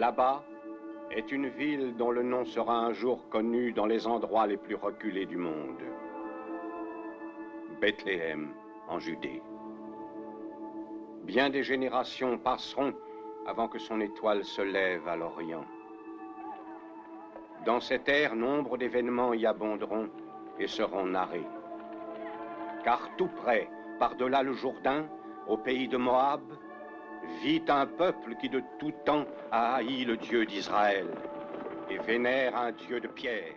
Là-bas est une ville dont le nom sera un jour connu dans les endroits les plus reculés du monde. Bethléem, en Judée. Bien des générations passeront avant que son étoile se lève à l'Orient. Dans cette ère, nombre d'événements y abonderont et seront narrés. Car tout près, par-delà le Jourdain, au pays de Moab, vit un peuple qui de tout temps a haï le Dieu d'Israël et vénère un Dieu de pierre.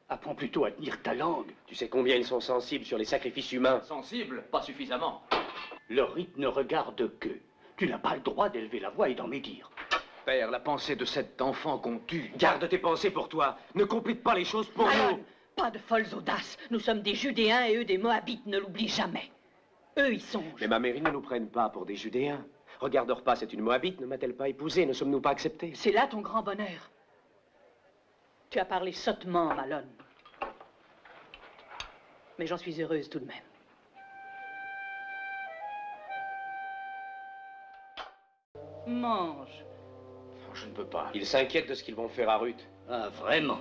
Apprends plutôt à tenir ta langue. Tu sais combien ils sont sensibles sur les sacrifices humains? Sensibles? Pas suffisamment. Leur rite ne regarde qu'eux. Tu n'as pas le droit d'élever la voix et d'en médire. Père, la pensée de cet enfant qu'on tue... Garde tes pensées pour toi. Ne complique pas les choses pour nous. Pas de folles audaces. Nous sommes des Judéens et eux des Moabites, ne l'oublie jamais. Eux y songent. Mais ma mairie ne nous prenne pas pour des Judéens. Regarde Orpa, c'est une Moabite, ne m'a-t-elle pas épousée? Ne sommes-nous pas acceptés? C'est là ton grand bonheur. Tu as parlé sottement, Malone. Mais j'en suis heureuse tout de même. Mange. Oh, je ne peux pas. Ils s'inquiètent de ce qu'ils vont faire à Ruth. Ah, vraiment?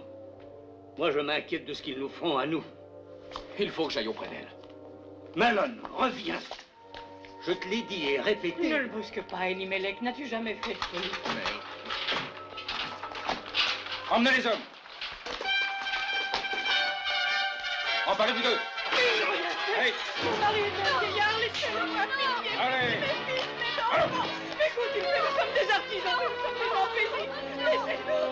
Moi, je m'inquiète de ce qu'ils nous feront à nous. Il faut que j'aille auprès d'elle. Malone, reviens. Je te l'ai dit et répété. Ne le brusque pas, Elimelech. N'as-tu jamais fait de folie? Mais... Emmenez les hommes. Emparez-vous d'eux. Allez. Mon mari est un vieillard, laissez-le moi, pitié. Allez. Mes fils, mes enfants. Mais continuez, nous sommes des artisans, nous sommes des grands paisibles. Laissez-nous.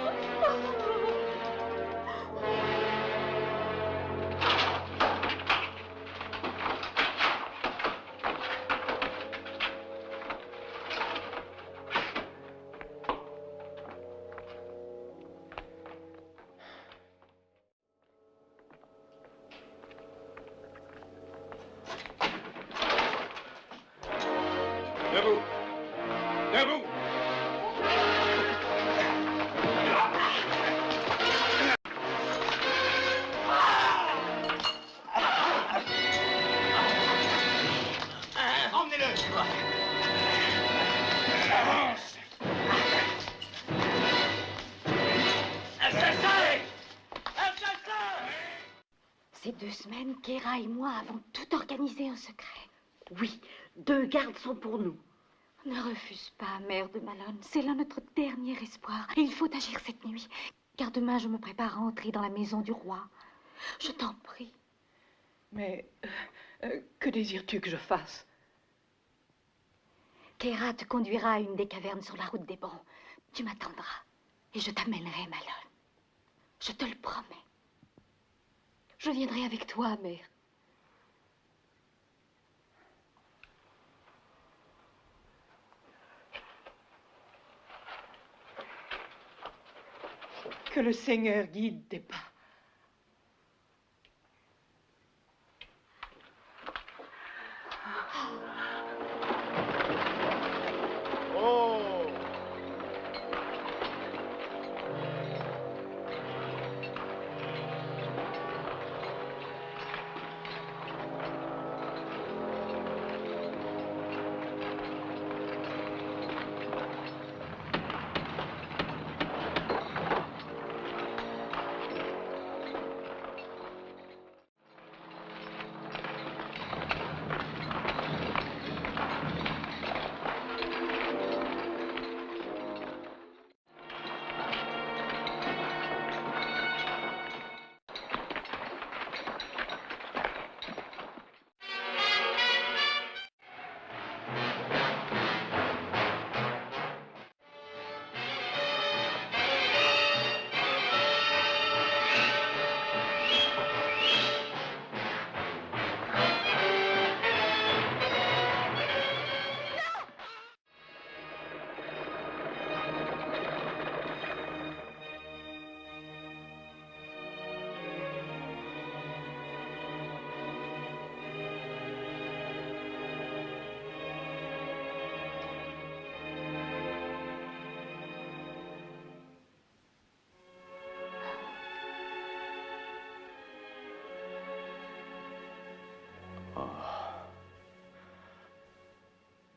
Debout. Debout. Emmenez-le. Avance. Assassin! Assassin! Ces 2 semaines, Kéra et moi avons tout organisé en secret. Oui, 2 gardes sont pour nous. Ne refuse pas, mère de Malone. C'est là notre dernier espoir. Et il faut agir cette nuit. Car demain, je me prépare à entrer dans la maison du roi. Je t'en prie. Mais que désires-tu que je fasse? Kéra te conduira à une des cavernes sur la route des bons. Tu m'attendras. Et je t'amènerai, Malone. Je te le promets. Je viendrai avec toi, mère. Que le Seigneur guide tes pas. Oh!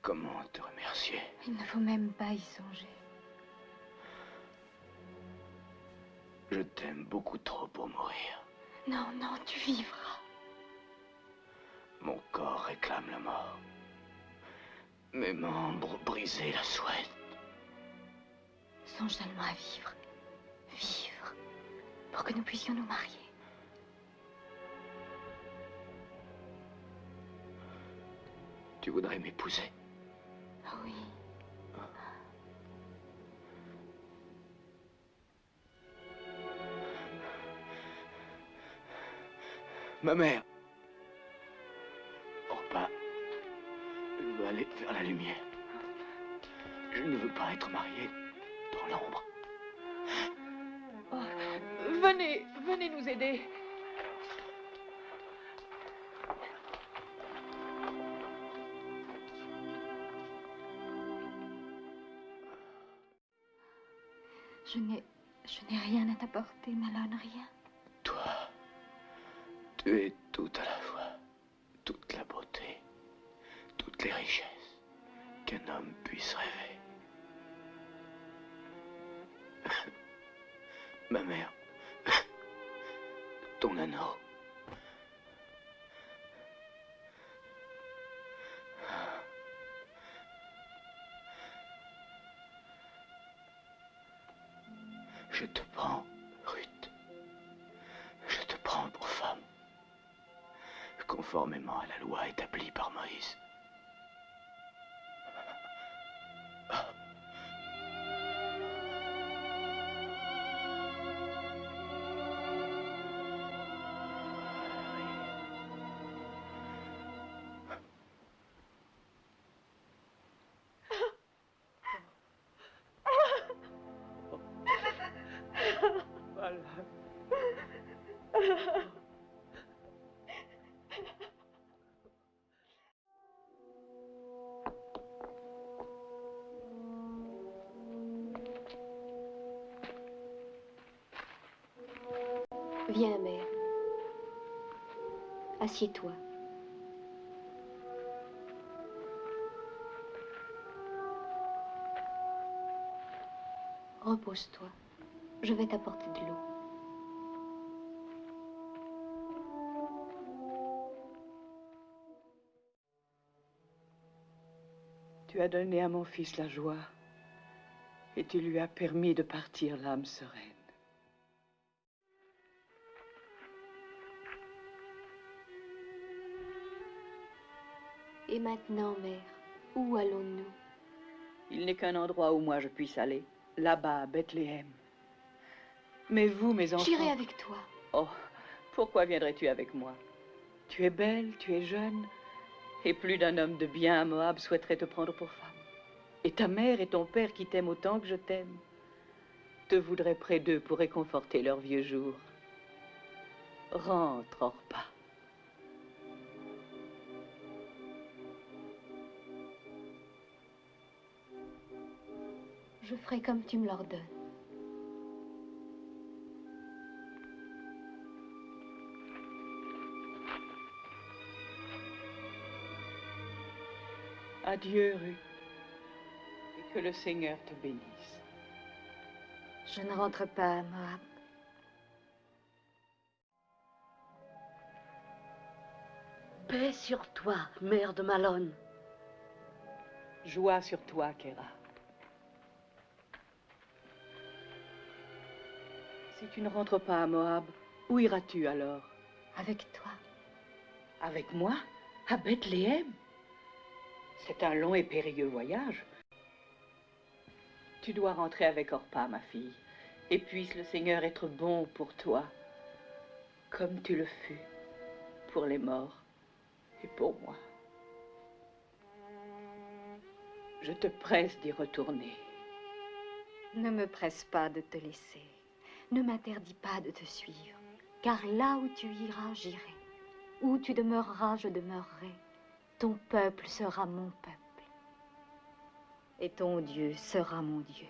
Comment te remercier? Il ne faut même pas y songer. Je t'aime beaucoup trop pour mourir. Non, non, tu vivras. Mon corps réclame la mort. Mes membres brisés la souhaitent. Songe seulement à vivre. Vivre. Pour que nous puissions nous marier. Tu voudrais m'épouser? Oui. Ma mère. Orpa, je veux aller vers la lumière. Je ne veux pas être marié dans l'ombre. Oh, venez, venez nous aider. Je n'ai rien à t'apporter, Malone, rien. Toi, tu es tout à la fois, toute la beauté, toutes les richesses qu'un homme puisse rêver. Ma mère, ton anneau. Je te prends, Ruth. Je te prends pour femme, conformément à la loi établie par Moïse. Voilà. Viens, mère. Assieds-toi. Repose-toi. Je vais t'apporter de l'eau. Tu as donné à mon fils la joie et tu lui as permis de partir l'âme sereine. Et maintenant, mère, où allons-nous? Il n'est qu'un endroit où moi je puisse aller, là-bas, à Bethléem. Mais vous, mes enfants... J'irai avec toi. Oh, pourquoi viendrais-tu avec moi? Tu es belle, tu es jeune, et plus d'un homme de bien à Moab souhaiterait te prendre pour femme. Et ta mère et ton père qui t'aiment autant que je t'aime te voudraient près d'eux pour réconforter leurs vieux jours. Rentre, Orpa. Je ferai comme tu me l'ordonnes. Adieu, Ruth, et que le Seigneur te bénisse. Je ne rentre pas à Moab. Paix sur toi, mère de Malone. Joie sur toi, Kéra. Si tu ne rentres pas à Moab, où iras-tu alors? Avec toi. Avec moi? À Bethléem? C'est un long et périlleux voyage. Tu dois rentrer avec Orpa, ma fille. Et puisse le Seigneur être bon pour toi, comme tu le fus pour les morts et pour moi. Je te presse d'y retourner. Ne me presse pas de te laisser. Ne m'interdis pas de te suivre. Car là où tu iras, j'irai. Où tu demeureras, je demeurerai. Ton peuple sera mon peuple. Et ton Dieu sera mon Dieu.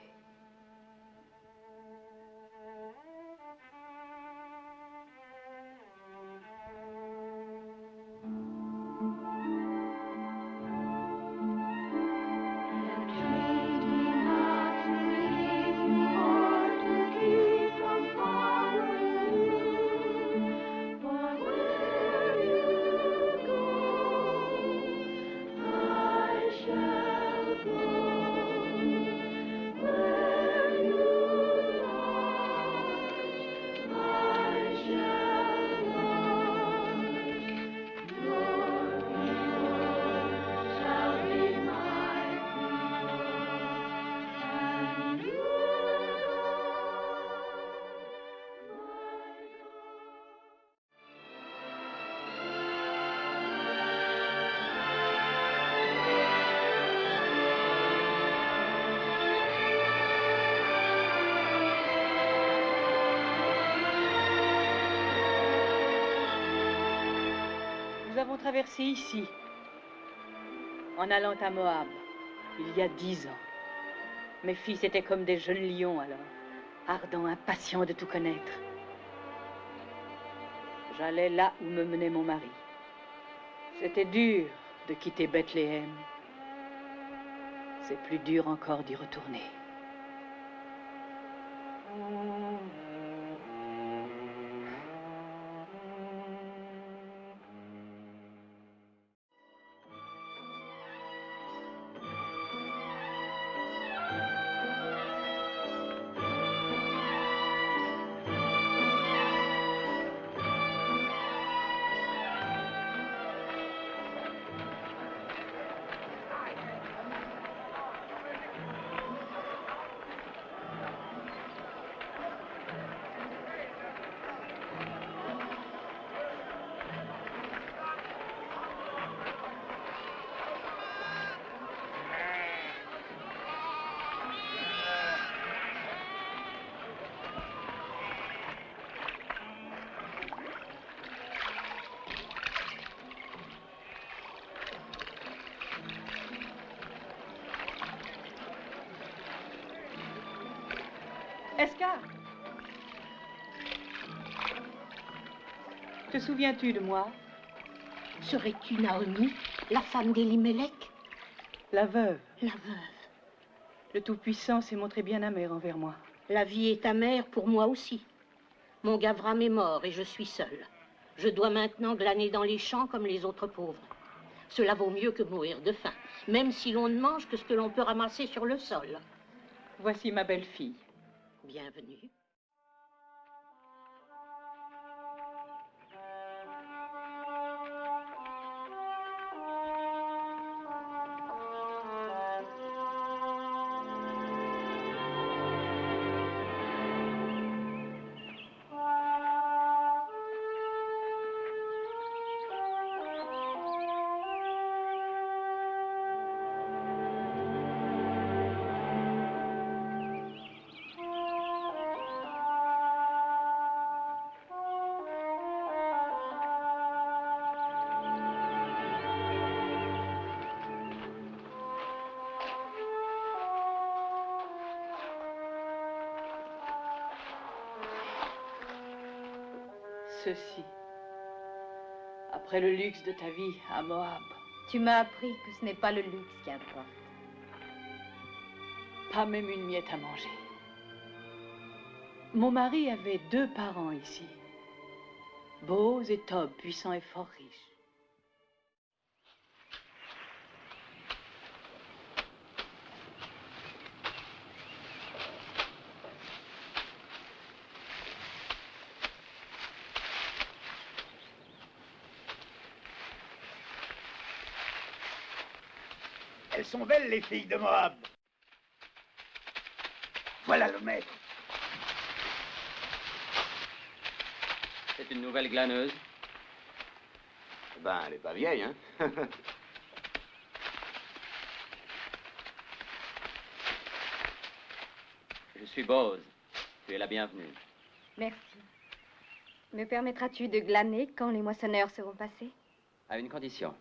Nous avons traversé ici, en allant à Moab, il y a 10 ans. Mes fils étaient comme des jeunes lions alors, ardents, impatients de tout connaître. J'allais là où me menait mon mari. C'était dur de quitter Bethléem. C'est plus dur encore d'y retourner. Escar, te souviens-tu de moi? Serais-tu Naomi, la femme d'Elimelech? La veuve. La veuve. Le Tout-Puissant s'est montré bien amer envers moi. La vie est amère pour moi aussi. Mon Gavram est mort et je suis seule. Je dois maintenant glaner dans les champs comme les autres pauvres. Cela vaut mieux que mourir de faim, même si l'on ne mange que ce que l'on peut ramasser sur le sol. Voici ma belle-fille. Bienvenue. Ceci, après le luxe de ta vie à Moab. Tu m'as appris que ce n'est pas le luxe qui importe. Pas même une miette à manger. Mon mari avait 2 parents ici. Boz et Tob, puissants et fort riches. Elles sont belles, les filles de Moab. Voilà le maître. C'est une nouvelle glaneuse. Ben, elle est pas vieille, hein. Je suis Boz. Tu es la bienvenue. Merci. Me permettras-tu de glaner quand les moissonneurs seront passés? À une condition.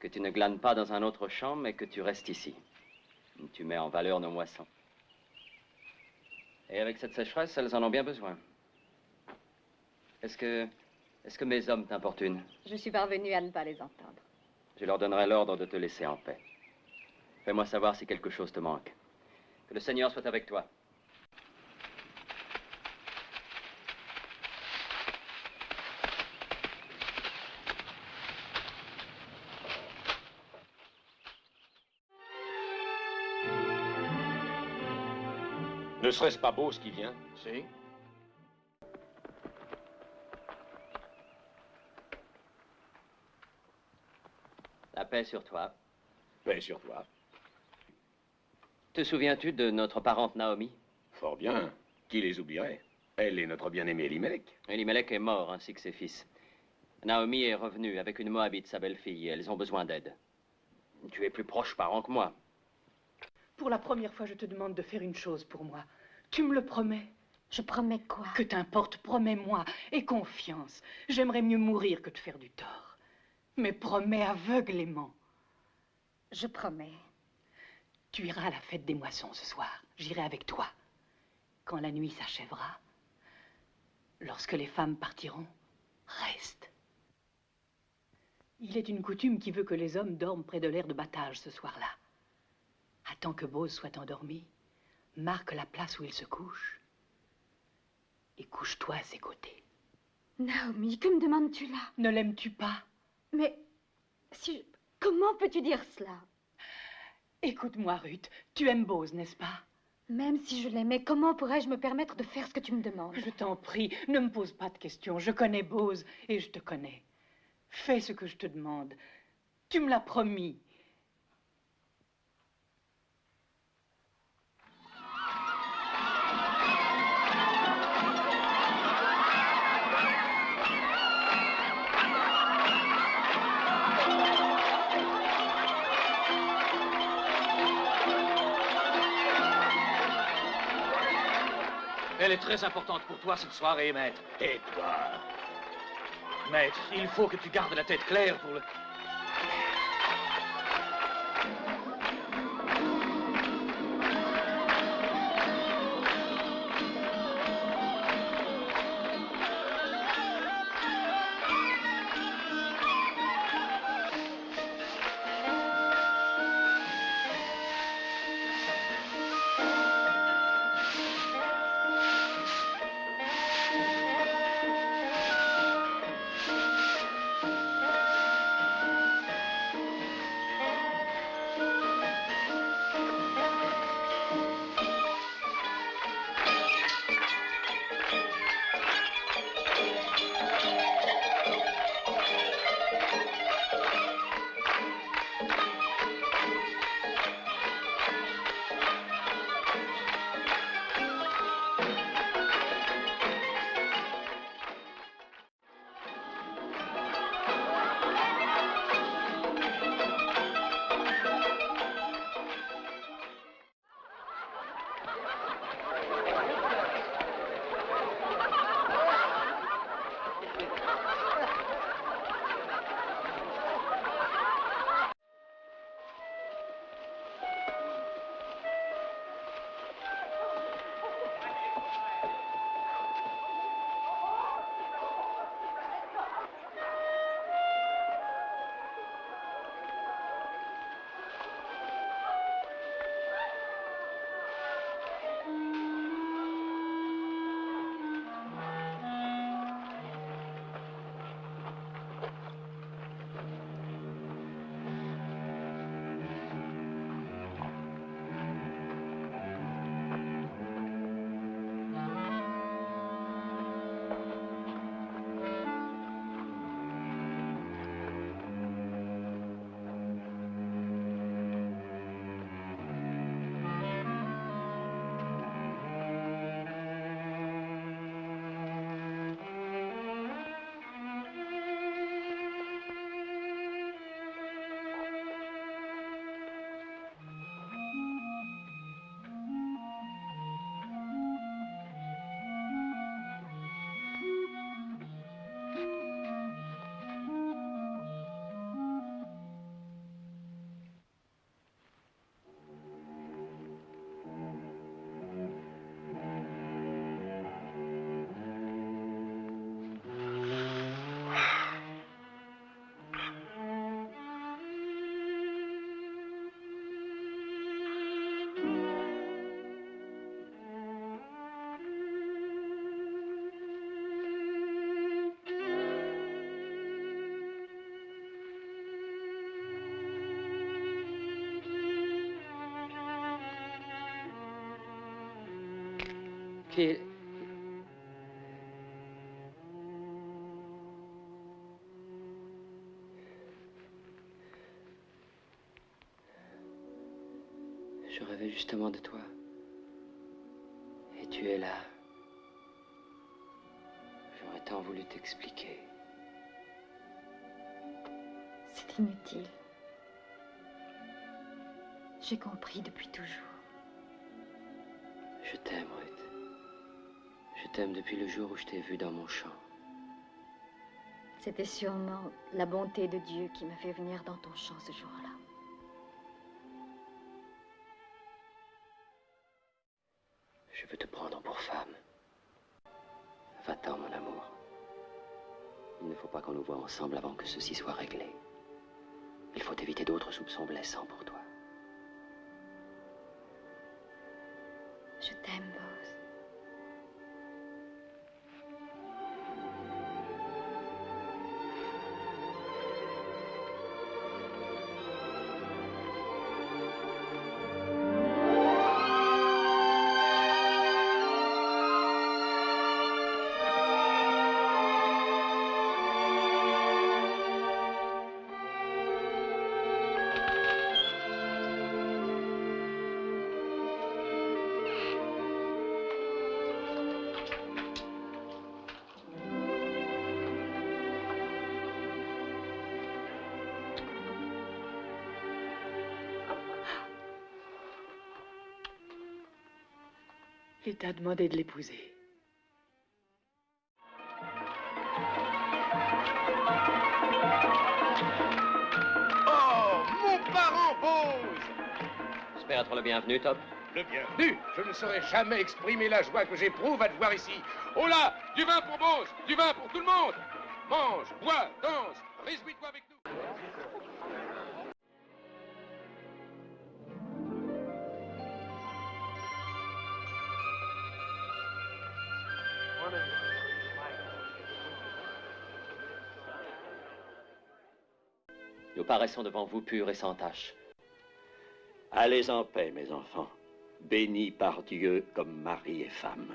Que tu ne glanes pas dans un autre champ, mais que tu restes ici. Tu mets en valeur nos moissons. Et avec cette sécheresse, elles en ont bien besoin. Est-ce que mes hommes t'importunent? Je suis parvenue à ne pas les entendre. Je leur donnerai l'ordre de te laisser en paix. Fais-moi savoir si quelque chose te manque. Que le Seigneur soit avec toi. Ne serait-ce pas beau ce qui vient? Si. La paix sur toi. Paix sur toi. Te souviens-tu de notre parente Naomi? Fort bien. Qui les oublierait? Elle est notre bien-aimé Elimelech. Elimelech est mort, ainsi que ses fils. Naomi est revenue avec une Moabite, sa belle-fille, et elles ont besoin d'aide. Tu es plus proche parent que moi. Pour la première fois, je te demande de faire une chose pour moi. Tu me le promets? Je promets quoi? Que t'importe, promets-moi. Et confiance. J'aimerais mieux mourir que de faire du tort. Mais promets aveuglément. Je promets. Tu iras à la fête des moissons ce soir. J'irai avec toi. Quand la nuit s'achèvera, lorsque les femmes partiront, reste. Il est une coutume qui veut que les hommes dorment près de l'aire de battage ce soir-là. Attends que Bose soit endormi, marque la place où il se couche et couche-toi à ses côtés. Naomi, que me demandes-tu là? Ne l'aimes-tu pas? Mais comment peux-tu dire cela? Écoute-moi, Ruth, tu aimes Bose, n'est-ce pas? Même si je l'aimais, comment pourrais-je me permettre de faire ce que tu me demandes? Je t'en prie, ne me pose pas de questions. Je connais Bose et je te connais. Fais ce que je te demande. Tu me l'as promis. Elle est très importante pour toi cette soirée, maître. Et toi? Maître, il faut que tu gardes la tête claire pour le... Qui... Je rêvais justement de toi. Et tu es là. J'aurais tant voulu t'expliquer. C'est inutile. J'ai compris depuis toujours. Je t'aime, Ruth. Je t'aime depuis le jour où je t'ai vu dans mon champ. C'était sûrement la bonté de Dieu qui m'a fait venir dans ton champ ce jour-là. Je veux te prendre pour femme. Va-t'en, mon amour. Il ne faut pas qu'on nous voie ensemble avant que ceci soit réglé. Il faut éviter d'autres soupçons blessants pour toi. Je t'aime, Bose. Il t'a demandé de l'épouser. Oh, mon parent Bose! J'espère être le bienvenu, Top. Le bienvenu. Je ne saurais jamais exprimer la joie que j'éprouve à te voir ici. Oh là, du vin pour Bose, du vin pour tout le monde. Mange, bois, danse, réjouis-toi avec nous. Nous paraissons devant vous purs et sans tache. Allez en paix, mes enfants, bénis par Dieu comme mari et femme.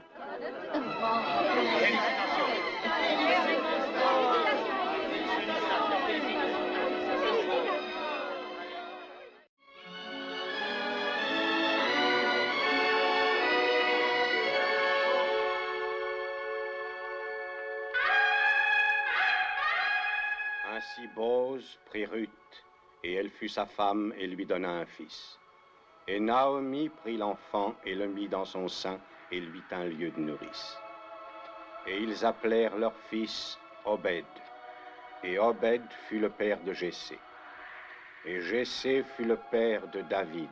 Ainsi Bose prit Ruth, et elle fut sa femme et lui donna un fils. Et Naomi prit l'enfant et le mit dans son sein et lui tint lieu de nourrice. Et ils appelèrent leur fils Obed. Et Obed fut le père de Jessé. Et Jessé fut le père de David.